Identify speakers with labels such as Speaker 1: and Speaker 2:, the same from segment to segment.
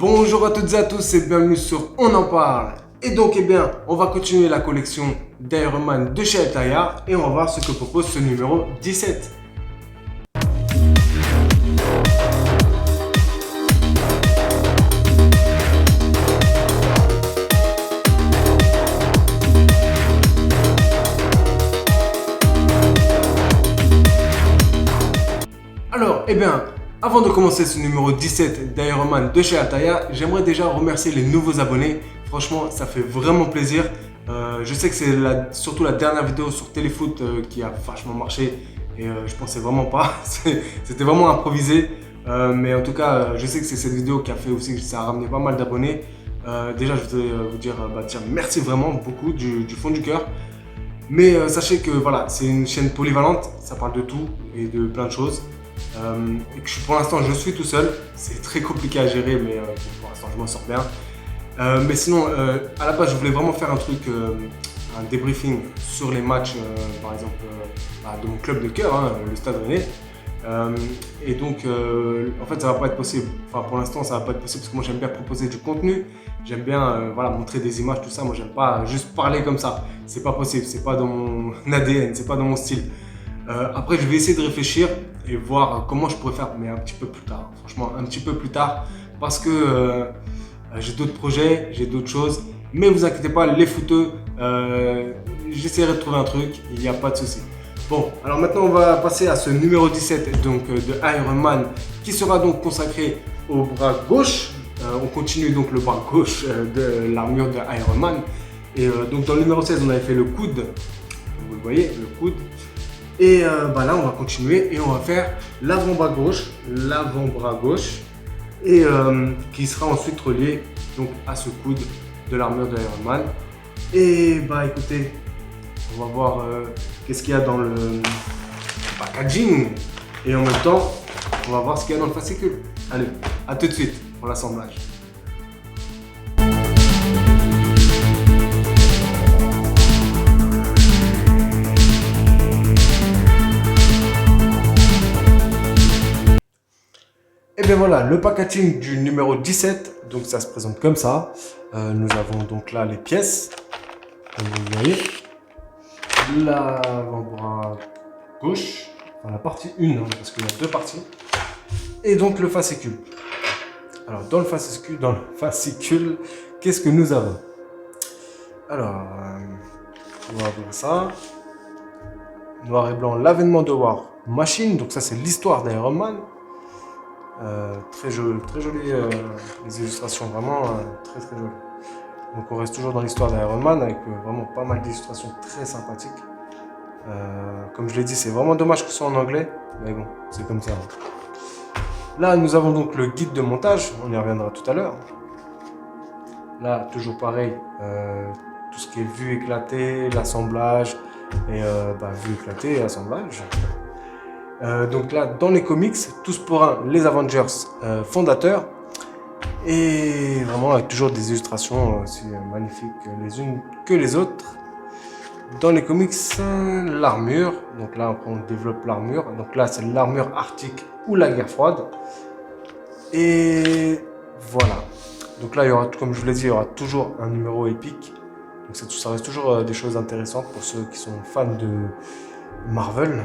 Speaker 1: Bonjour à toutes et à tous et bienvenue sur On en parle. Et donc, on va continuer la collection d'Iron Man de chez Altaïa et on va voir ce que propose ce numéro 17. Alors, avant de commencer ce numéro 17 d'Iron Man de chez Altaïa, j'aimerais déjà remercier les nouveaux abonnés. Franchement, ça fait vraiment plaisir. Je sais que c'est surtout la dernière vidéo sur Téléfoot qui a vachement marché et je pensais vraiment pas. C'était vraiment improvisé. Mais en tout cas, je sais que c'est cette vidéo qui a fait aussi que ça a ramené pas mal d'abonnés. Déjà, je voudrais vous dire merci vraiment beaucoup du fond du cœur. Mais sachez que voilà, c'est une chaîne polyvalente, ça parle de tout et de plein de choses. Et que pour l'instant je suis tout seul, c'est très compliqué à gérer, mais pour l'instant je m'en sors bien. Mais sinon, à la base je voulais vraiment faire un truc, un débriefing sur les matchs, par exemple de mon club de cœur, hein, le Stade Rennais. Et donc en fait ça va pas être possible. Enfin pour l'instant ça va pas être possible parce que moi j'aime bien proposer du contenu, j'aime bien voilà, montrer des images, tout ça. Moi j'aime pas juste parler comme ça, c'est pas possible, c'est pas dans mon ADN, c'est pas dans mon style. Après je vais essayer de réfléchir et voir comment je pourrais faire, mais un petit peu plus tard, franchement un petit peu plus tard, parce que j'ai d'autres projets, j'ai d'autres choses, mais vous inquiétez pas les footeux, j'essaierai de trouver un truc, il n'y a pas de souci. Bon, alors maintenant on va passer à ce numéro 17 donc, de Iron Man qui sera donc consacré au bras gauche. On continue donc le bras gauche de l'armure de Iron Man. Et donc dans le numéro 16 on avait fait le coude, vous le voyez, le coude. Et là on va continuer et on va faire l'avant-bras gauche et qui sera ensuite relié donc à ce coude de l'armure de Iron Man. Et écoutez, on va voir qu'est-ce qu'il y a dans le packaging et en même temps on va voir ce qu'il y a dans le fascicule. Allez, à tout de suite pour l'assemblage. Et bien voilà, le packaging du numéro 17, donc ça se présente comme ça. Nous avons donc là les pièces, comme vous voyez. L'avant-bras gauche, enfin la partie 1, hein, parce qu'il y a deux parties. Et donc le fascicule. Alors dans le fascicule, qu'est-ce que nous avons? Alors, on va voir ça. Noir et blanc, l'avènement de War Machine, donc ça c'est l'histoire d'Iron Man. Très joli, les illustrations, vraiment très jolies. Donc on reste toujours dans l'histoire d'Iron Man avec vraiment pas mal d'illustrations très sympathiques. Comme je l'ai dit, c'est vraiment dommage que ce soit en anglais, mais bon, c'est comme ça. Là, nous avons donc le guide de montage, on y reviendra tout à l'heure. Là, toujours pareil, tout ce qui est vue éclatée, l'assemblage, et vue éclatée et assemblage. Donc là, dans les comics, tous pour un, les Avengers fondateurs. Et vraiment avec toujours des illustrations aussi magnifiques les unes que les autres. Dans les comics, l'armure. Donc là, on développe l'armure. Donc là, c'est l'armure arctique ou la guerre froide. Et voilà. Donc là, il y aura, comme je vous l'ai dit, il y aura toujours un numéro épique. Donc ça reste toujours des choses intéressantes pour ceux qui sont fans de Marvel.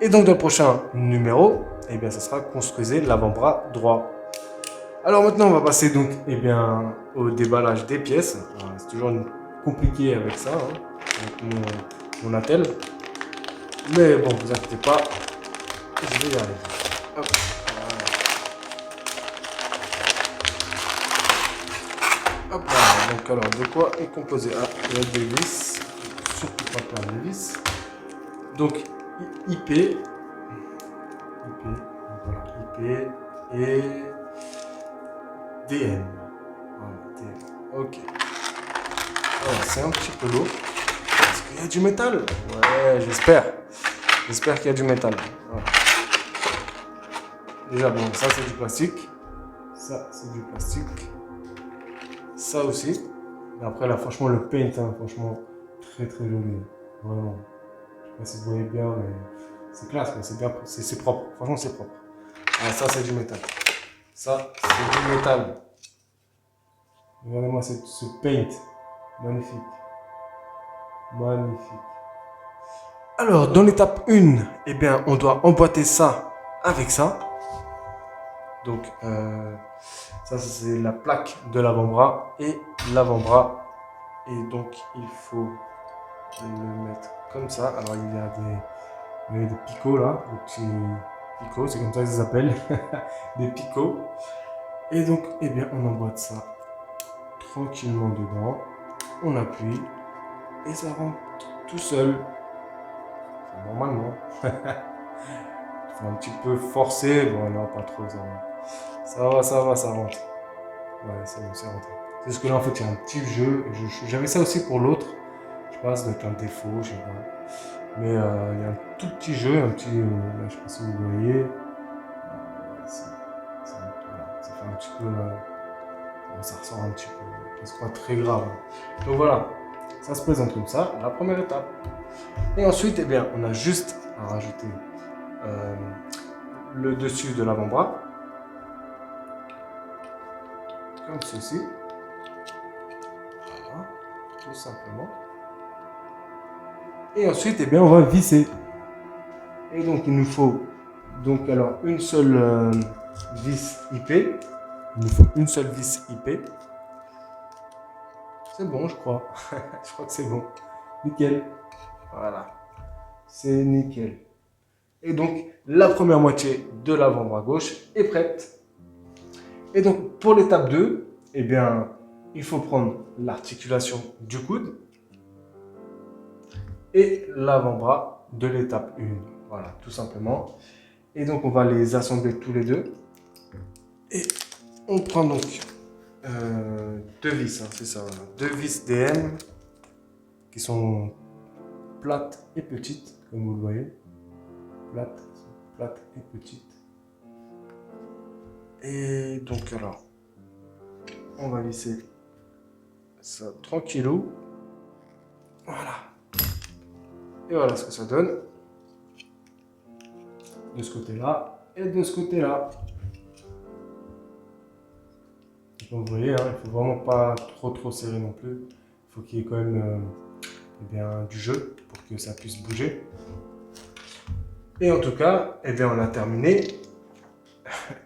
Speaker 1: Et donc dans le prochain numéro, ça sera construisez l'avant-bras droit. Alors maintenant on va passer donc au déballage des pièces. C'est toujours compliqué avec ça, hein, avec mon attel. Mais bon, vous inquiétez pas, je vais y arriver. Hop, voilà. Hop, voilà. Donc alors de quoi est composé? Il y a des vis, surtout pas plein de vis. Donc IP et DM. Voilà, ok. Alors, c'est un petit peu lourd. Est-ce qu'il y a du métal? Ouais, j'espère. J'espère qu'il y a du métal. Voilà. Déjà, bon, ça c'est du plastique. Ça c'est du plastique. Ça aussi. Et après, là, franchement, le paint, hein, franchement, très joli. Vraiment. Je sais pas si vous voyez bien, mais c'est classe, c'est bien, c'est propre. Franchement, c'est propre. Ah, ça, c'est du métal. Ça, c'est du métal. Regardez-moi ce paint. Magnifique. Magnifique. Alors, dans l'étape 1, eh bien, on doit emboîter ça avec ça. Donc, ça, c'est la plaque de l'avant-bras et l'avant-bras. Et donc, il faut le mettre comme ça. Alors, il y a des picots là, des petits picots, c'est comme ça qu'ils s'appellent. Des picots. Et donc, eh bien, on emboîte ça tranquillement dedans. On appuie et ça rentre tout seul. Enfin, normalement. Il faut un petit peu forcer. Bon, non, pas trop, ça va. Ça rentre. Ouais, c'est bon, c'est rentré. C'est ce que là, en fait, il y a un petit jeu. J'avais ça aussi pour l'autre. Je pense d'être un défaut, je sais pas. Mais il y a un tout petit jeu, là, je sais pas si vous voyez. Ça fait un petit peu. Ça ressort un petit peu. C'est pas très grave. Donc voilà, ça se présente comme ça, la première étape. Et ensuite, eh bien, on a juste à rajouter le dessus de l'avant-bras. Comme ceci. Voilà, tout simplement. Et ensuite, eh bien, on va visser. Et donc, il nous faut alors une seule vis IP. Il nous faut une seule vis IP. C'est bon, je crois. Je crois que c'est bon. Nickel. Voilà. C'est nickel. Et donc, la première moitié de l'avant-bras gauche est prête. Et donc, pour l'étape 2, eh bien, il faut prendre l'articulation du coude et l'avant-bras de l'étape 1. Voilà, tout simplement. Et donc, on va les assembler tous les deux. Et on prend donc deux vis, hein, c'est ça, voilà. Deux vis DM qui sont plates et petites, comme vous le voyez. Plates et petites. Et donc, alors, on va lisser ça tranquillou. Voilà. Et voilà ce que ça donne. De ce côté-là et de ce côté-là. Donc vous voyez, hein, il ne faut vraiment pas trop serrer non plus. Il faut qu'il y ait quand même eh bien, du jeu pour que ça puisse bouger. Et en tout cas, eh bien, on a terminé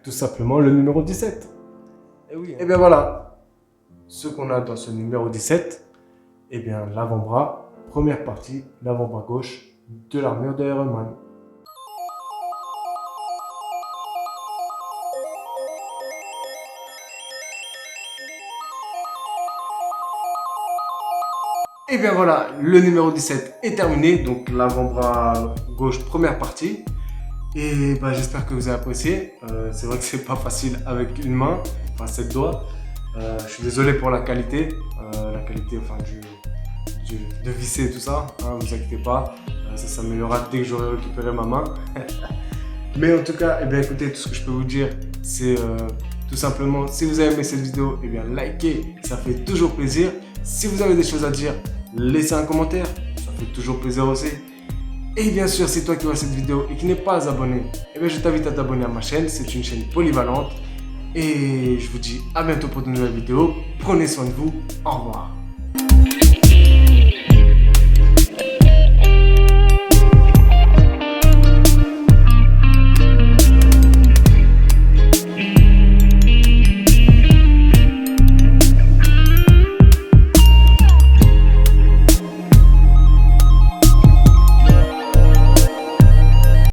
Speaker 1: tout simplement le numéro 17. Et oui, et bien voilà, ce qu'on a dans ce numéro 17, eh bien l'avant-bras, première partie, l'avant-bras gauche de l'armure d'Iron Man. Et bien voilà, le numéro 17 est terminé, donc l'avant-bras gauche première partie. Et bah, j'espère que vous avez apprécié. C'est vrai que c'est pas facile avec une main, enfin 7 doigts. Je suis désolé pour la qualité enfin, de visser et tout ça, hein, vous inquiétez pas, ça s'améliorera dès que j'aurai récupéré ma main. Mais en tout cas, eh bien, écoutez, tout ce que je peux vous dire, c'est tout simplement, si vous avez aimé cette vidéo, eh bien, likez, ça fait toujours plaisir. Si vous avez des choses à dire, laissez un commentaire, ça fait toujours plaisir aussi. Et bien sûr, c'est toi qui vois cette vidéo et qui n'est pas abonné, eh bien, je t'invite à t'abonner à ma chaîne, c'est une chaîne polyvalente. Et je vous dis à bientôt pour de nouvelles vidéos. Prenez soin de vous, au revoir.